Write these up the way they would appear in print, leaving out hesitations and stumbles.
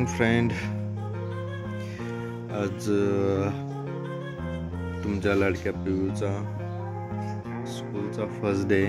Morning friend. आज तुमच्या लाडक्या पिऊचा स्कूलचा फर्स्ट डे.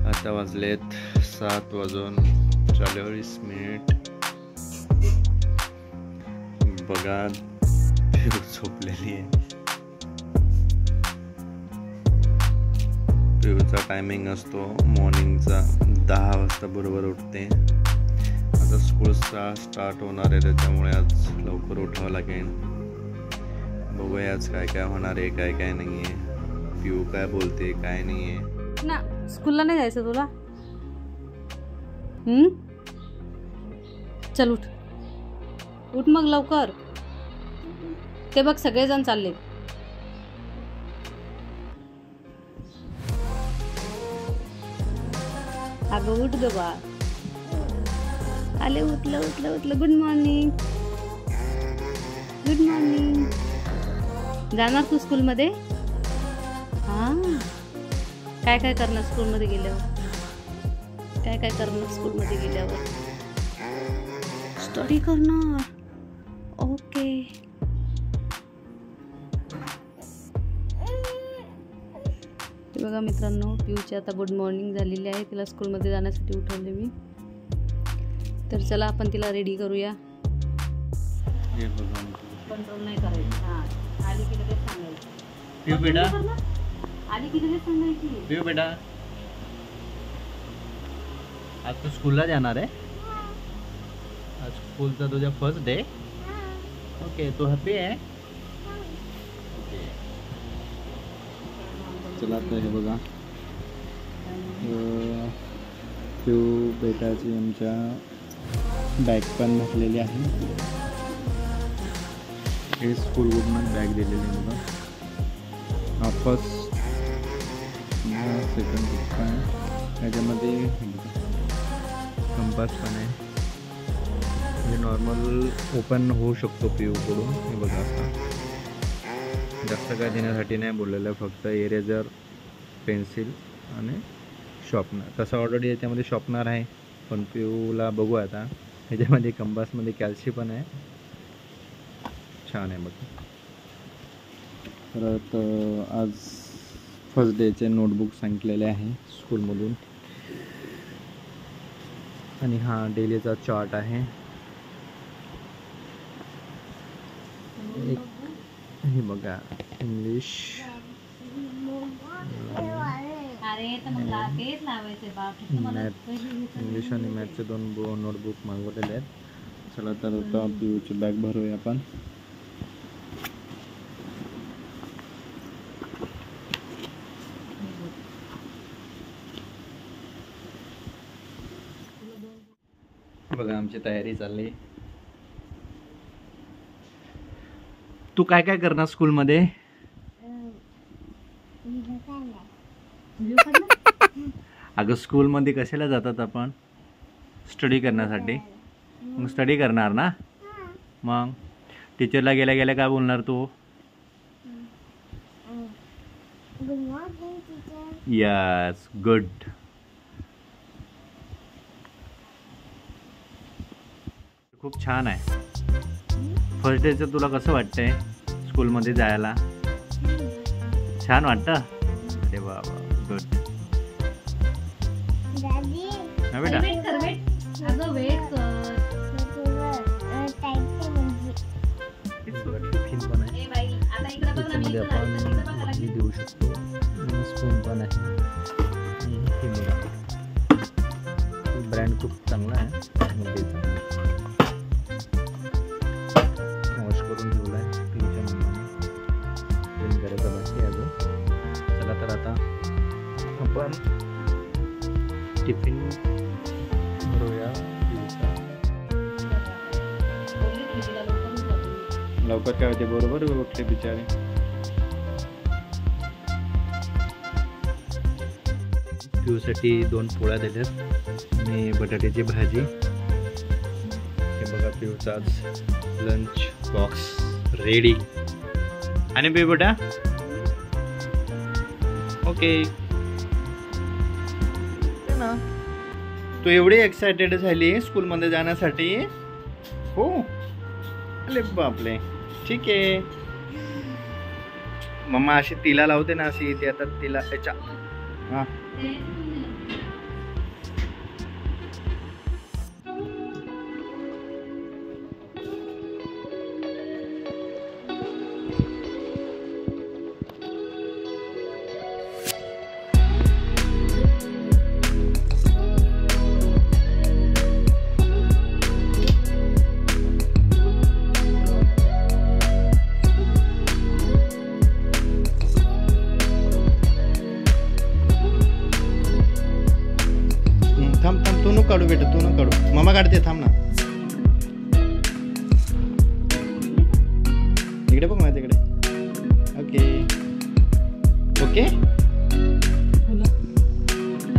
आता वाजलेत 7:40. बघा पिऊ झोपलेली आहे. पिऊचा टायमिंग असतो मॉर्निंगचा 10 वाजता बरोबर उठते. आता स्कूल स्टार्ट होणार आहे त्याच्यामुळे आज लवकर उठावं लागेल. बघूया आज काय काय होणार आहे काय काय नाही आहे. पिऊ काय बोलते काय नाही आहे ना. स्कूलला नाही जायचं तुला? चल उठ उठ मग लवकर. ते बघ सगळेजण चालले. अगं उठ ग बा. आले उठलं उठलं उठलं. Good morning good morning. जाणार तू स्कूलमध्ये? हां. काय काय करणार स्कूलमध्ये गेल्यावर? काय काय करणार स्कूलमध्ये गेल्यावर? स्टडी करणार. ओके. बघा मित्रांनो, पिऊची आता गुड मॉर्निंग झालेली आहे. तिला स्कूलमध्ये जाण्यासाठी उठवले मी. तर चला आपण तिला रेडी करूया. कंट्रोल नाही करायचं. हां, आली की लगेच सांगायचं. पिऊ बेटा, आली की लगेच सांगायची. पिऊ बेटा, आज तू स्कूलला जाणार आहे? आज स्कूलचा तुझा फर्स्ट डे. ओके, तू हॅपी आहे? चला तर हे बघा पिऊ बेटाची आमच्या बॅग पण भरलेली आहे. हे स्कूल वूडनं बॅग दिलेली आहे बघा. हा फर्स्ट सेकंड बुक आहे. याच्यामध्ये कंपास पण आहे. हे नॉर्मल ओपन होऊ शकतो पिऊकडून. हे बघा असं जास्त काय देण्यासाठी नाही बोललेलं आहे. फक्त इरेजर, पेन्सिल आणि शॉर्पनर. तसं ऑलरेडी याच्यामध्ये शॉर्पनर आहे पण पिऊला बघू आता. ह्याच्यामध्ये कंपासमध्ये कॅल्सी पण आहे. छान आहे बघा. परत आज फर्स्ट डेचे नोटबुक सांगितलेले आहे स्कूलमधून. आणि हा डेलीचा चार्ट आहे. हे बघा इंग्लिश इंग्लिश आणि मॅथचे 2 नोटबुक मागवलेले आहेत. चला तर आता पिऊची बॅग भरूया आपण. बघा आमची तयारी चालली. तू काय काय करणार स्कूलमध्ये? अगं स्कूलमध्ये कशाला जातात आपण? स्टडी करण्यासाठी. मग स्टडी करणार ना. मग टीचरला गेल्या गेल्या काय बोलणार तू? Yes, good. खूप छान आहे. फर्स्ट डेचं तुला कसं वाटतंय स्कूलमध्ये जायला? छान वाटतं? अरे बाबा, गुड. हा बेटा, टिफिन पण आहे. त्याच्यामध्ये आपण भाजी देऊ शकतो. स्पून पण आहे. हे बघा, ब्रँड खूप चांगला आहे. वॉश करून ठेवला आहे पिऊच्या मम्माने. क्लीन करायचं बाकी अजून. चला तर आता आपण टिफिन भरूया पिऊचा. लवकर काय होते बरोबर उठले बिचारे. पिऊसाठी 2 पोळ्या दिल्यात आणि बटाट्याची भाजी. हे बघा पिऊचा आज लंच बॉक्स रेडी. आणि पिऊ बेटा ओके ना. तू एवढी एक्साइटेड झाली स्कूलमध्ये जाण्यासाठी? हो, अरे बापले, ठीक आहे. मम्मा अशी तिला लावते ना, अशी इथे आता तिला याच्या. हा थांब थांब, तू नको काढू बेटा, तू नको काढू, मम्मा काढते, थांब ना. इकडे बघ माझ्या तिकडे. ओके ओके,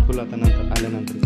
फुलं आता नंतर आल्यानंतर.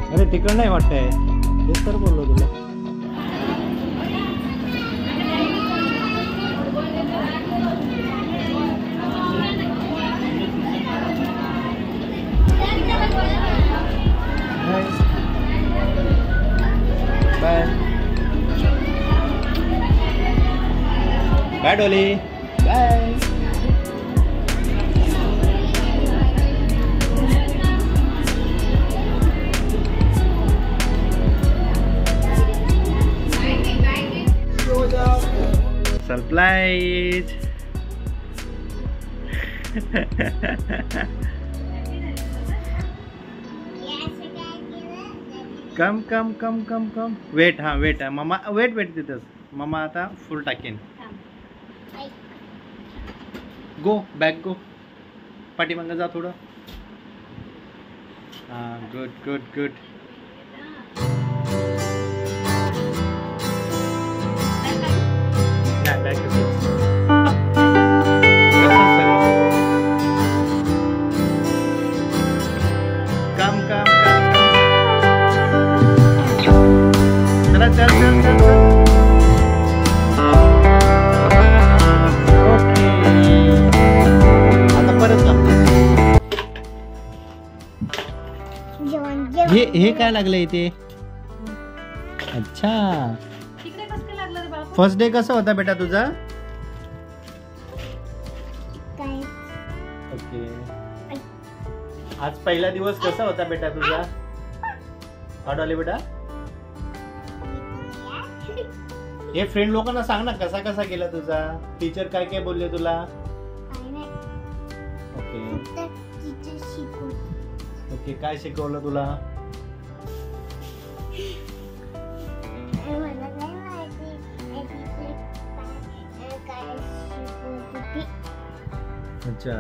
अरे तिकड नाही वाटतंय, तेच तर बोललो तुला. बाय बाय डोली, बाय. सरप्राईज. कम कम कम कम कम, वेट. हा वेट, मम्मा वेट वेट तिथंच. मम्मा आता फुल टाकेन. गो बॅक, गो पाठीमागं जा थोडं. हां, गुड गुड गुड. कम कम कम, चला चल चल चल चल. ओके, आता परत जा. हे काय लागलं इथे? अच्छा, फर्स्ट डे कसा होता बेटा तुझा? ओके, आज पहिला दिवस कसा होता बेटा तुझा? काढवले बेटा. हे फ्रेंड लोकांना सांग ना, कसा कसा गेला तुझा? टीचर काय काय बोलले तुला? ओके ओके, काय शिकवलं तुला? अच्छा,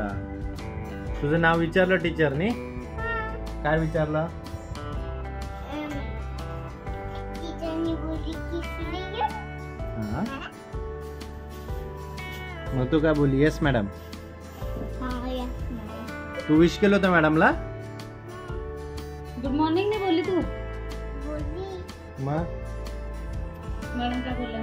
तुझं नाव विचारलं टीचरने? काय विचारलं? मग तू काय बोलली? Yes madam. तू विश केलं होतं मॅडमला? गुड मॉर्निंग नाही बोलली तू? मग मॅडम काय बोलल्या?